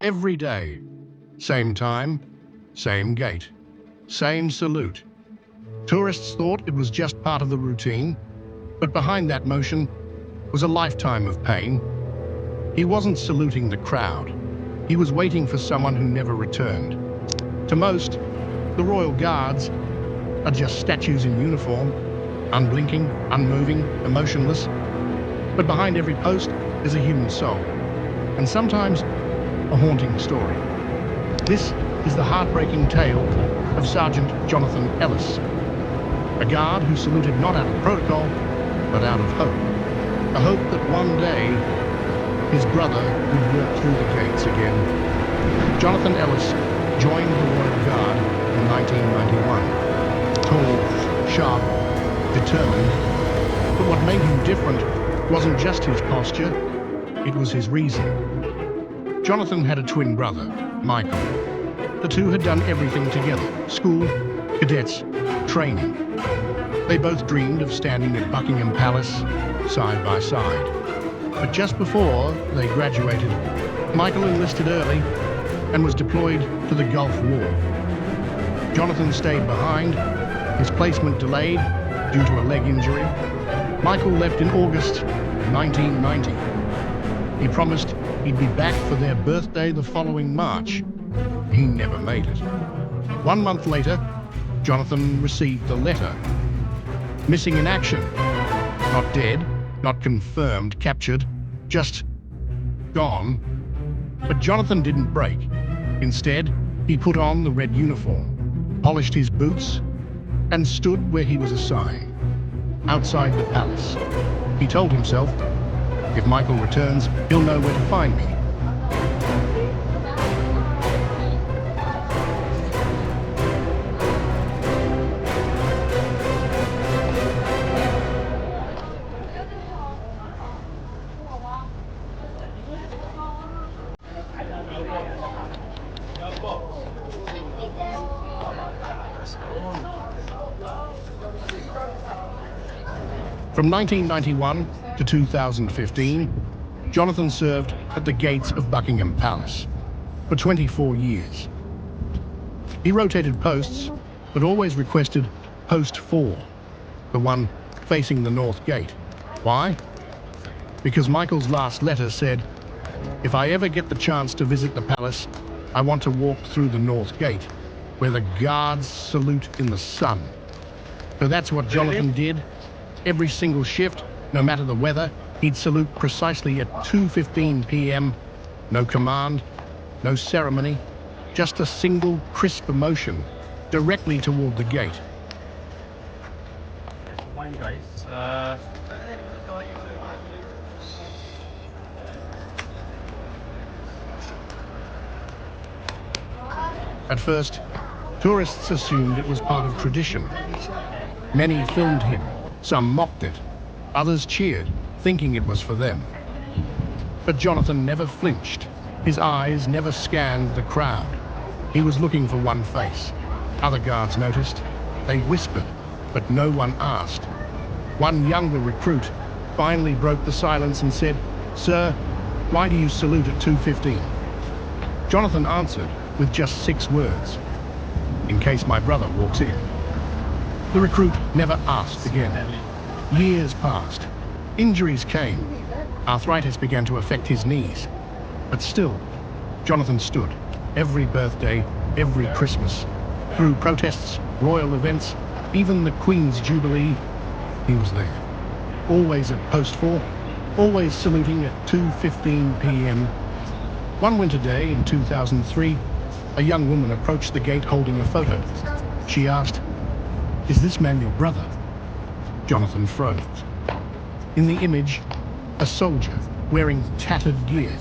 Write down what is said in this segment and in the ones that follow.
every day. Same time, same gate, same salute. Tourists thought it was just part of the routine, but behind that motion was a lifetime of pain. He wasn't saluting the crowd. He was waiting for someone who never returned. To most, the Royal Guards are just statues in uniform, unblinking, unmoving, emotionless. But behind every post is a human soul, and sometimes a haunting story. This is the heartbreaking tale of Sergeant Jonathan Ellis, a guard who saluted not out of protocol, but out of hope. A hope that one day his brother would walk through the gates again. Jonathan Ellis joined the Royal Guard in 1991. Tall, sharp, determined. But what made him different wasn't just his posture, it was his reason. Jonathan had a twin brother, Michael. The two had done everything together: school, cadets, training. They both dreamed of standing at Buckingham Palace side by side. But just before they graduated, Michael enlisted early and was deployed to the Gulf War. Jonathan stayed behind, his placement delayed due to a leg injury. Michael left in August 1990. He promised he'd be back for their birthday the following March. He never made it. 1 month later, Jonathan received a letter. Missing in action. Not dead, not confirmed, captured, just gone. But Jonathan didn't break. Instead, he put on the red uniform, polished his boots, and stood where he was assigned, outside the palace. He told himself, if Michael returns, he'll know where to find me. From 1991 to 2015, Jonathan served at the gates of Buckingham Palace for 24 years. He rotated posts, but always requested post 4, the one facing the North Gate. Why? Because Michael's last letter said, if I ever get the chance to visit the palace, I want to walk through the North Gate, where the guards salute in the sun. So that's what Jonathan did. Every single shift, no matter the weather, he'd salute precisely at 2:15 p.m. No command, no ceremony, just a single crisp motion directly toward the gate. At first, tourists assumed it was part of tradition. Many filmed him. Some mocked it, others cheered, thinking it was for them. But Jonathan never flinched. His eyes never scanned the crowd. He was looking for one face. Other guards noticed. They whispered, but no one asked. One younger recruit finally broke the silence and said, "Sir, why do you salute at 2:15? Jonathan answered with just 6 words, "In case my brother walks in." The recruit never asked again. Years passed. Injuries came. Arthritis began to affect his knees. But still, Jonathan stood. Every birthday, every Christmas. Through protests, royal events, even the Queen's Jubilee, he was there. Always at post 4, always saluting at 2:15 p.m. One winter day in 2003, a young woman approached the gate holding a photo. She asked, "Is this man your brother?" Jonathan froze. In the image, a soldier wearing tattered gear,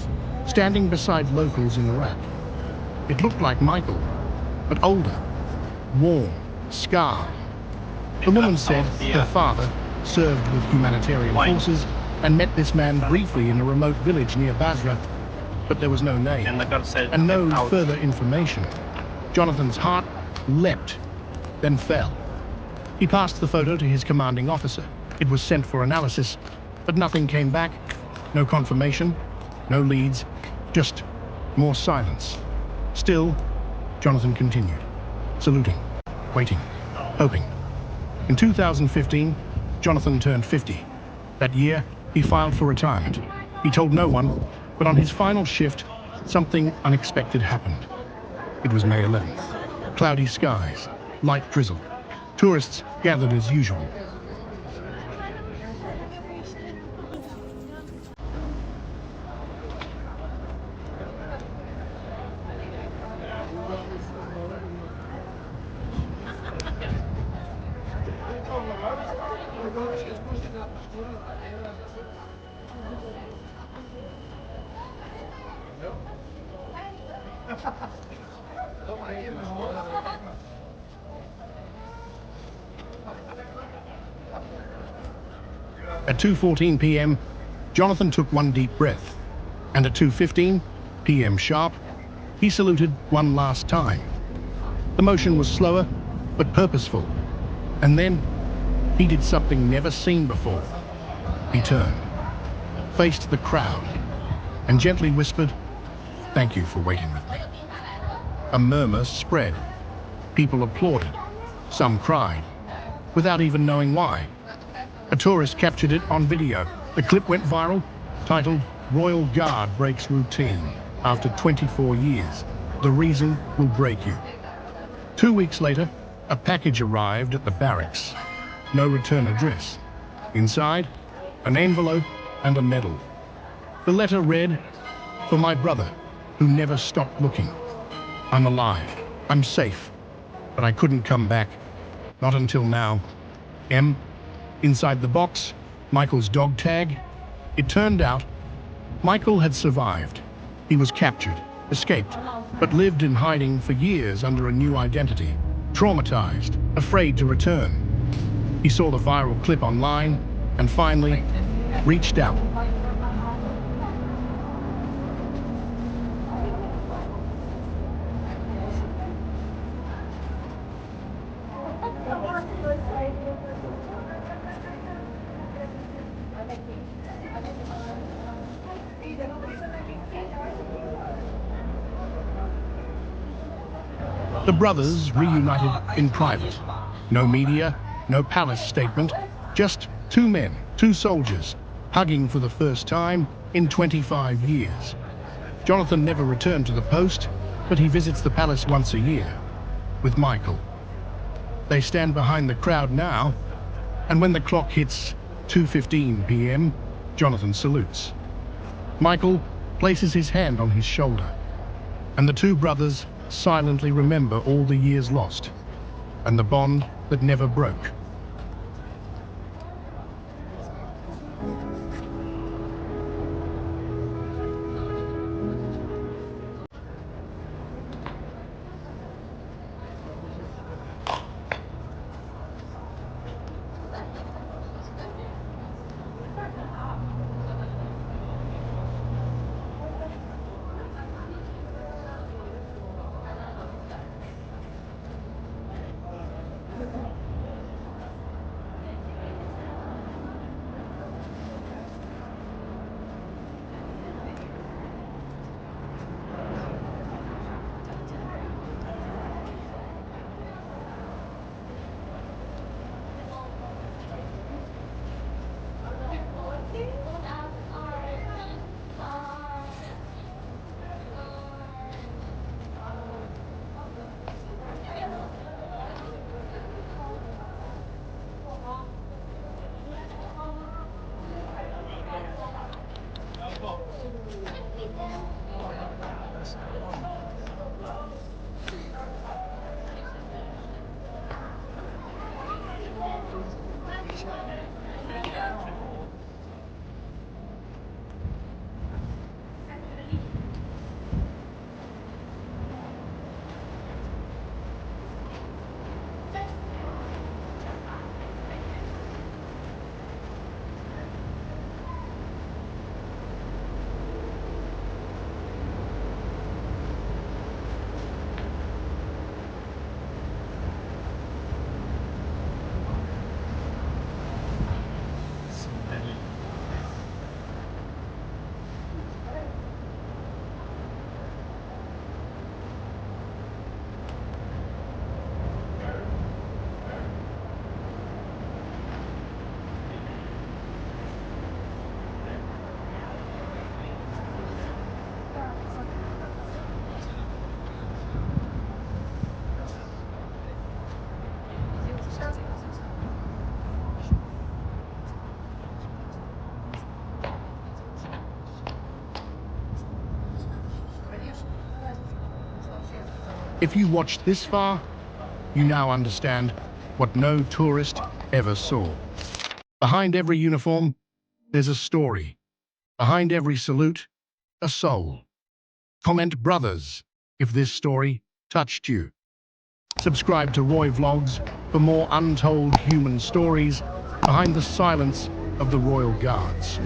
standing beside locals in Iraq. It looked like Michael, but older, worn, scarred. The woman said her father served with humanitarian forces and met this man briefly in a remote village near Basra, but there was no name and no further information. Jonathan's heart leapt, then fell. He passed the photo to his commanding officer. It was sent for analysis, but nothing came back. No confirmation, no leads, just More silence. Still, Jonathan continued, saluting, waiting, hoping. In 2015, Jonathan turned 50. That year, he filed for retirement. He told no one, but on his final shift, something unexpected happened. It was May 11th. Cloudy skies, light drizzle. Tourists gathered as usual. At 2:14 p.m., Jonathan took one deep breath, and at 2:15 p.m. sharp, he saluted one last time. The motion was slower, but purposeful. And then, he did something never seen before. He turned, faced the crowd, and gently whispered, "Thank you for waiting with me." A murmur spread. People applauded. Some cried, without even knowing why. A tourist captured it on video. The clip went viral, titled, "Royal Guard Breaks Routine After 24 Years. The Reason Will Break You." 2 weeks later, a package arrived at the barracks. No return address. Inside, an envelope and a medal. The letter read, "For my brother, who never stopped looking. I'm alive. I'm safe. But I couldn't come back. Not until now. M." Inside the box, Michael's dog tag. It turned out, Michael had survived. He was captured, escaped, but lived in hiding for years under a new identity. Traumatized, afraid to return. He saw the viral clip online and finally reached out. The brothers reunited in private. No media, no palace statement, just two men, two soldiers, hugging for the first time in 25 years. Jonathan never returned to the post, but he visits the palace once a year with Michael. They stand behind the crowd now, and when the clock hits 2:15 p.m., Jonathan salutes. Michael places his hand on his shoulder, and the two brothers silently remember all the years lost and the bond that never broke. If you watched this far, you now understand what no tourist ever saw. Behind every uniform, there's a story. Behind every salute, a soul. Comment brothers if this story touched you. Subscribe to Roy Vlogs for more untold human stories behind the silence of the Royal Guards.